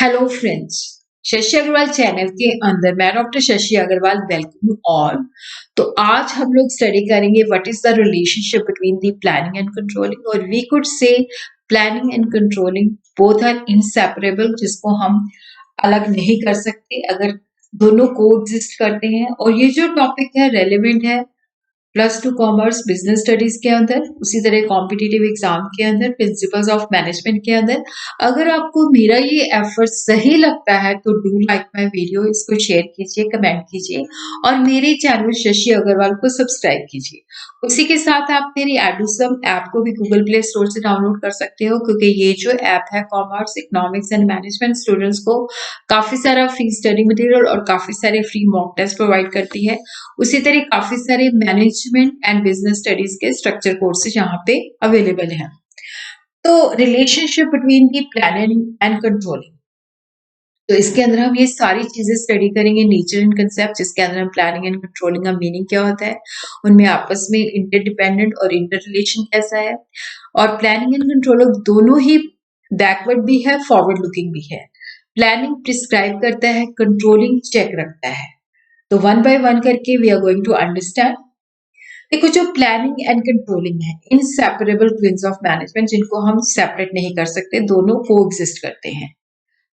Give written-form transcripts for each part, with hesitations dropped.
Hello friends, Shashi Agarwal channel के अंदर मैं doctor Shashi Agarwal welcome you all. तो आज हम लोग स्टडी करेंगे what is the relationship between the planning and controlling, और we could say planning and controlling both are inseparable, जिसको हम अलग नहीं कर सकते अगर दोनों कोएग्जिस्ट करते हैं। और ये जो टॉपिक है रेलेवेंट है +2 कॉमर्स बिजनेस स्टडीज के अंदर, उसी तरह कॉम्पिटिटिव एग्जाम के अंदर, प्रिंसिपल्स ऑफ मैनेजमेंट के अंदर। अगर आपको मेरा ये एफर्ट सही लगता है तो डू लाइक माय वीडियो, इसको शेयर कीजिए, कमेंट कीजिए और मेरे चैनल शशि अग्रवाल को सब्सक्राइब कीजिए। उसी के साथ आप मेरी एडुसम ऐप को भी गूगल प्ले स्टोर से डाउनलोड कर सकते हो, क्योंकि ये जो ऐप है commerce, economics and management students को काफी सारा फ्री स्टडी मटेरियल और काफी सारे फ्री मॉक टेस्ट प्रोवाइड करती है। उसी तरह काफी सारे मैनेजमेंट एंड बिजनेस स्टडीज के स्ट्रक्चर कोर्सेज यहाँ पे अवेलेबल हैं। तो relationship between the planning and controlling, तो इसके अंदर हम ये सारी चीजें स्टडी करेंगे। नेचर एंड कंसेप्ट, जिसके अंदर हम प्लानिंग एंड कंट्रोलिंग का मीनिंग क्या होता है, उनमें आपस में इंटरडिपेंडेंट और इंटर रिलेशन कैसा है, और प्लानिंग एंड कंट्रोलिंग दोनों ही बैकवर्ड भी है, फॉरवर्ड लुकिंग भी है। प्लानिंग प्रिस्क्राइब करता है, कंट्रोलिंग चेक रखता है। तो वन बाय वन करके we are going to understand. देखो, जो प्लानिंग एंड कंट्रोलिंग है इनसेपरेबल ट्विन्स ऑफ मैनेजमेंट, जिनको हम सेपरेट नहीं कर सकते, दोनों को एग्जिस्ट करते हैं।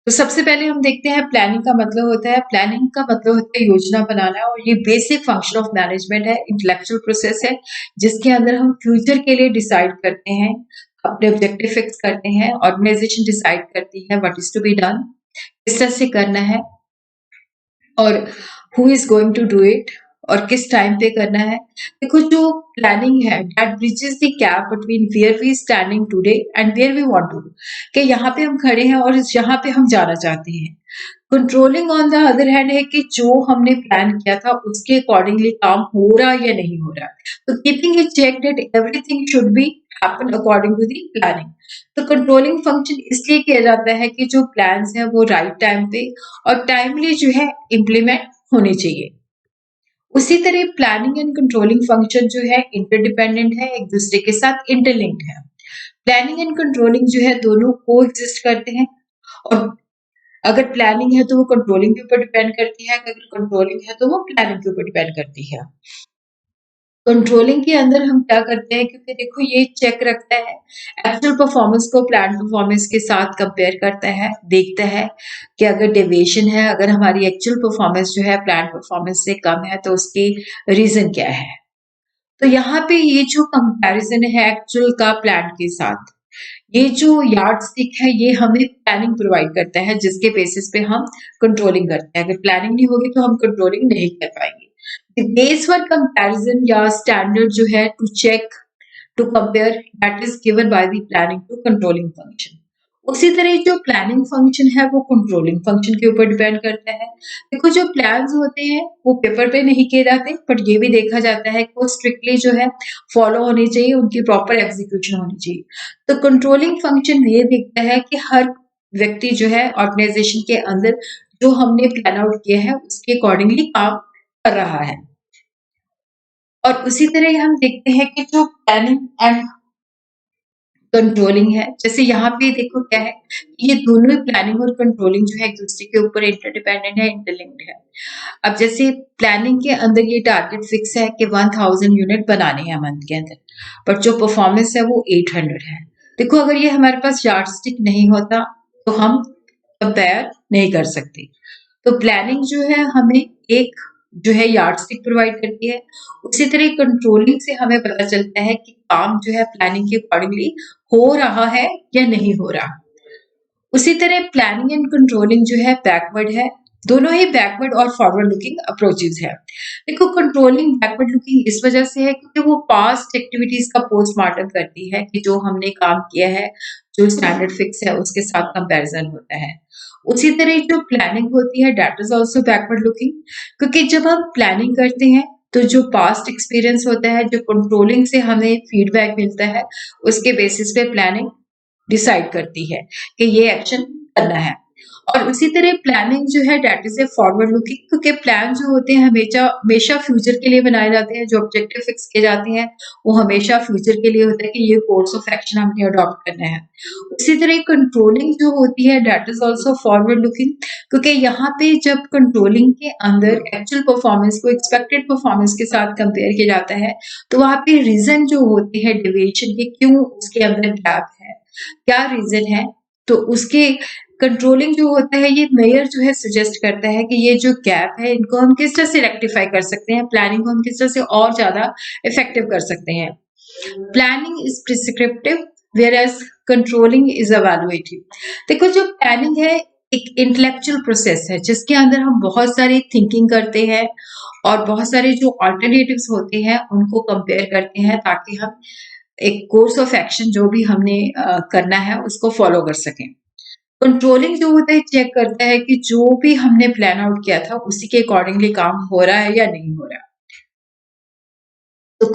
तो सबसे पहले हम देखते हैं प्लानिंग का मतलब होता है, प्लानिंग का मतलब होता है योजना बनाना, और ये बेसिक फंक्शन ऑफ मैनेजमेंट है, इंटेलेक्चुअल प्रोसेस है, जिसके अंदर हम फ्यूचर के लिए डिसाइड करते हैं, अपने ऑब्जेक्टिव फिक्स करते हैं, ऑर्गेनाइजेशन डिसाइड करती है what is to be done, किस तरह से करना है और who is going to do it और किस टाइम पे करना है। देखो, जो प्लानिंग है that bridges the gap between where we standing today and where we want to, कि यहाँ पे हम खड़े हैं और यहाँ पे हम जाना चाहते हैं। Controlling on the other hand है कि जो हमने प्लान किया था उसके अकॉर्डिंगली काम हो रहा या नहीं हो रहा। तो keeping a check that everything should be happen according to the planning. तो कंट्रोलिंग फंक्शन इसलिए किया जाता है कि जो प्लान्स है वो राइट टाइम पे और टाइमली जो है इम्प्लीमेंट होने चाहिए। उसी तरह प्लानिंग एंड कंट्रोलिंग फंक्शन जो है इंटरडिपेंडेंट है, एक दूसरे के साथ इंटरलिंक्ड है। प्लानिंग एंड कंट्रोलिंग जो है दोनों को एग्जिस्ट करते हैं, और अगर प्लानिंग है तो वो कंट्रोलिंग के ऊपर डिपेंड करती है, अगर कंट्रोलिंग है तो वो प्लानिंग के ऊपर डिपेंड करती है। कंट्रोलिंग के अंदर हम क्या करते हैं, क्योंकि देखो ये चेक रखता है, एक्चुअल परफॉर्मेंस को प्लान परफॉर्मेंस के साथ कंपेयर करता है, देखता है कि अगर डेविएशन है, अगर हमारी एक्चुअल परफॉर्मेंस जो है प्लान परफॉर्मेंस से कम है तो उसकी रीजन क्या है। तो यहाँ पे ये जो कंपैरिजन है एक्चुअल का प्लान के साथ, ये जो यार्डस्टिक है ये हमें प्लानिंग प्रोवाइड करता है, जिसके बेसिस पे हम कंट्रोलिंग करते हैं। अगर प्लानिंग नहीं होगी तो हम कंट्रोलिंग नहीं कर पाएंगे। बेस फॉर कंपैरिजन या स्टैंडर्ड जो है to check to compare, that is given by the planning to controlling function. उसी तरह जो प्लानिंग फंक्शन है वो कंट्रोलिंग फंक्शन के ऊपर डिपेंड करता है। देखो, जो प्लान्स होते हैं वो पेपर पे नहीं किए जाते, बट ये भी देखा जाता है कि वो स्ट्रिक्टली जो है फॉलो होने चाहिए, उनकी प्रॉपर एग्जीक्यूशन होनी चाहिए। तो कंट्रोलिंग फंक्शन ये देखता है कि हर व्यक्ति जो है ऑर्गेनाइजेशन के अंदर जो हमने प्लान आउट किया है उसके अकॉर्डिंगली काम कर रहा है। और उसी तरह हम देखते हैं कि जो प्लानिंग एंड कंट्रोलिंग है, जैसे यहाँ पे देखो क्या है, ये दोनों ही प्लानिंग और कंट्रोलिंग जो है एक दूसरे के ऊपर इंटरडिपेंडेंट है, इंटरलिंक्ड है। अब जैसे प्लानिंग के अंदर ये टारगेट फिक्स है कि 1000 यूनिट बनाने हैं मंथ के अंदर, बट जो परफॉर्मेंस है वो 800 है। देखो, अगर ये हमारे पास यार्डस्टिक नहीं होता तो हम कंपेयर नहीं कर सकते। तो प्लानिंग जो है हमें एक जो है यार्डस्टिक प्रोवाइड करती है। उसी तरह कंट्रोलिंग से हमें पता चलता है कि काम जो है प्लानिंग के अकॉर्डिंगली हो रहा है या नहीं हो रहा। उसी तरह प्लानिंग एंड कंट्रोलिंग जो है बैकवर्ड है, दोनों ही बैकवर्ड और फॉरवर्ड लुकिंग अप्रोचेस है। देखो, कंट्रोलिंग बैकवर्ड लुकिंग इस वजह से है क्योंकि वो पास्ट एक्टिविटीज का पोस्टमार्टम करती है कि जो हमने काम किया है, जो स्टैंडर्ड फिक्स है उसके साथ कंपैरिजन होता है। उसी तरह जो प्लानिंग होती है that is also backward looking, क्योंकि जब हम प्लानिंग करते हैं तो जो पास्ट एक्सपीरियंस होता है, जो कंट्रोलिंग से हमें फीडबैक मिलता है, उसके बेसिस पे प्लानिंग डिसाइड करती है कि ये एक्शन करना है। और उसी तरह प्लानिंग जो है that is a forward looking, क्योंकि प्लान जो होते हैं हमेशा हमेशा फ्यूचर के लिए बनाए जाते हैं, जो ऑब्जेक्टिव फिक्स किए जाते हैं वो हमेशा फ्यूचर के लिए होता है कि ये कोर्स ऑफ एक्शन हमने अडॉप्ट करना है। उसी तरह कंट्रोलिंग जो होती है that is also forward looking, क्योंकि यहाँ पे जब कंट्रोलिंग के अंदर एक्चुअल परफॉर्मेंस को एक्सपेक्टेड परफॉर्मेंस के साथ कंपेयर किया जाता है तो वहाँ पे रीजन जो होते हैं डेविएशन के, क्यों उसके अंदर गैप है, क्या रीजन है, तो उसके कंट्रोलिंग जो होता है ये मेयर जो है सजेस्ट करता है कि ये जो गैप है इनको हम किस तरह से रेक्टिफाई कर सकते हैं, प्लानिंग को हम किस तरह से और ज्यादा इफेक्टिव कर सकते हैं। Planning is prescriptive whereas controlling is evaluative. देखो जो प्लानिंग है एक इंटेलेक्चुअल प्रोसेस है जिसके अंदर हम बहुत सारी थिंकिंग करते हैं और बहुत सारे जो ऑल्टरनेटिव्स होते हैं उनको कंपेयर करते हैं ताकि हम एक कोर्स ऑफ एक्शन जो भी हमने करना है उसको फॉलो कर सकें। कंट्रोलिंग जो होता है चेक करता है कि जो भी हमने प्लान आउट किया था उसी के अकॉर्डिंगली काम हो रहा है या नहीं हो रहा। तो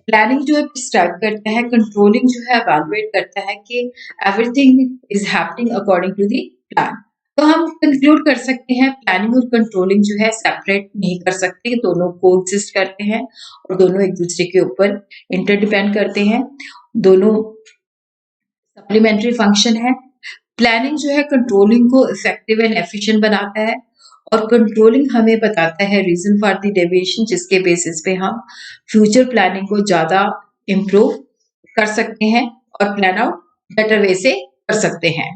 प्लानिंग जो है प्रिस्क्राइब करता है, कंट्रोलिंग जो है एवेलुएट करता है कि everything is happening according to the plan. तो हम कंक्लूड कर सकते हैं प्लानिंग और कंट्रोलिंग जो है सेपरेट नहीं कर सकते, दोनों कोएग्जिस्ट करते हैं और दोनों एक दूसरे के ऊपर इंटरडिपेंड करते हैं, दोनों सप्लीमेंट्री फंक्शन है। प्लानिंग जो है कंट्रोलिंग को इफेक्टिव एंड एफिशिएंट बनाता है और कंट्रोलिंग हमें बताता है रीजन फॉर द डेविएशन जिसके बेसिस पे हम फ्यूचर प्लानिंग को ज्यादा इम्प्रूव कर सकते हैं और प्लान आउट बेटर वे से कर सकते हैं।